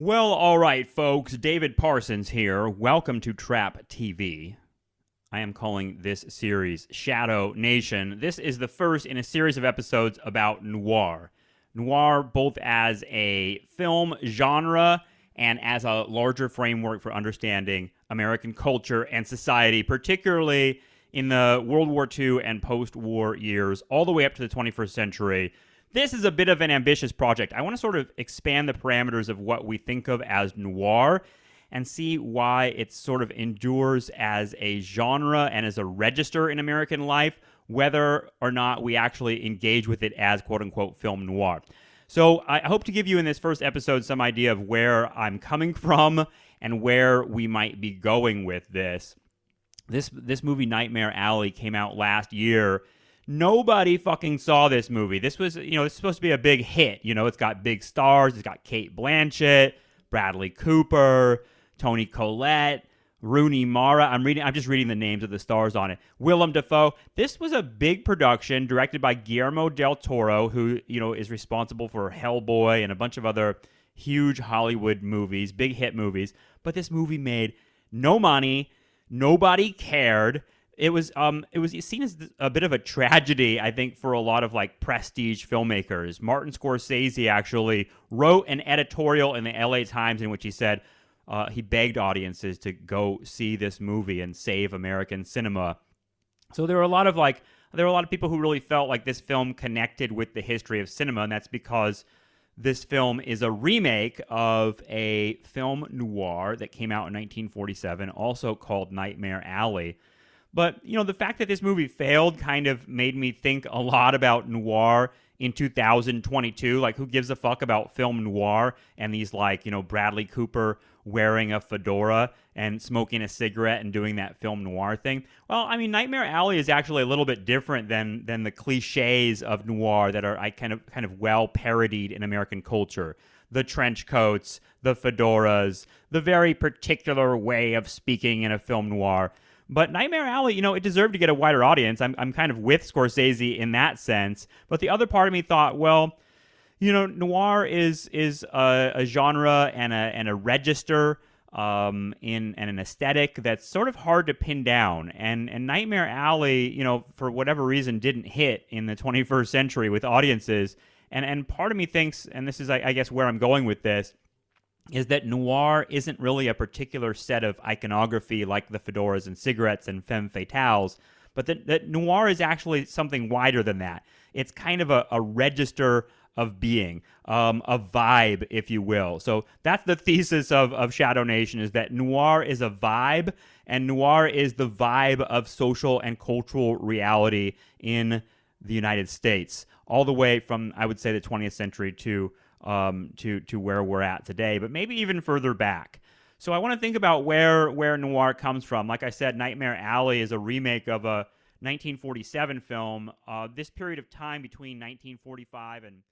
Well, all right, folks. David Parsons here. Welcome to Trap TV. I am calling this series Shadow Nation. This is the first in a series of episodes about noir. Noir both as a film genre and as a larger framework for understanding American culture and society, particularly in the World War II and post-war years, all the way up to the 21st century. This is a bit of an ambitious project. I want to sort of expand the parameters of what we think of as noir and see why it sort of endures as a genre and as a register in American life, whether or not we actually engage with it as quote-unquote film noir. So I hope to give you in this first episode some idea of where I'm coming from and where we might be going with this. This movie, Nightmare Alley, came out last year. Nobody fucking saw this movie. This was, it's supposed to be a big hit. It's got big stars. It's got Cate Blanchett, Bradley Cooper, Toni Collette, Rooney Mara. I'm just reading the names of the stars on it. Willem Dafoe. This was a big production directed by Guillermo Del Toro, who, is responsible for Hellboy and a bunch of other huge Hollywood movies, big hit movies. But this movie made no money. Nobody cared. It was seen as a bit of a tragedy, I think, for a lot of prestige filmmakers. Martin Scorsese actually wrote an editorial in the LA Times in which he said he begged audiences to go see this movie and save American cinema. So there were a lot of people who really felt like this film connected with the history of cinema, and that's because this film is a remake of a film noir that came out in 1947, also called Nightmare Alley. But, the fact that this movie failed kind of made me think a lot about noir in 2022. Who gives a fuck about film noir and these, Bradley Cooper wearing a fedora and smoking a cigarette and doing that film noir thing? Well, Nightmare Alley is actually a little bit different than the cliches of noir that are kind of well parodied in American culture. The trench coats, the fedoras, the very particular way of speaking in a film noir. But Nightmare Alley, it deserved to get a wider audience. I'm kind of with Scorsese in that sense. But the other part of me thought, well, noir is a genre and a register and an aesthetic that's sort of hard to pin down. And Nightmare Alley, for whatever reason, didn't hit in the 21st century with audiences. And part of me thinks, and this is, I guess, where I'm going with this, is that noir isn't really a particular set of iconography like the fedoras and cigarettes and femmes fatales, but that noir is actually something wider than that. It's kind of a register of being, a vibe, if you will. So that's the thesis of Shadow Nation, is that noir is a vibe, and noir is the vibe of social and cultural reality in the United States, all the way from, I would say, the 20th century to where we're at today, but maybe even further back. So I want to think about where noir comes from. Like I said, Nightmare Alley is a remake of a 1947 film. This period of time between 1945 and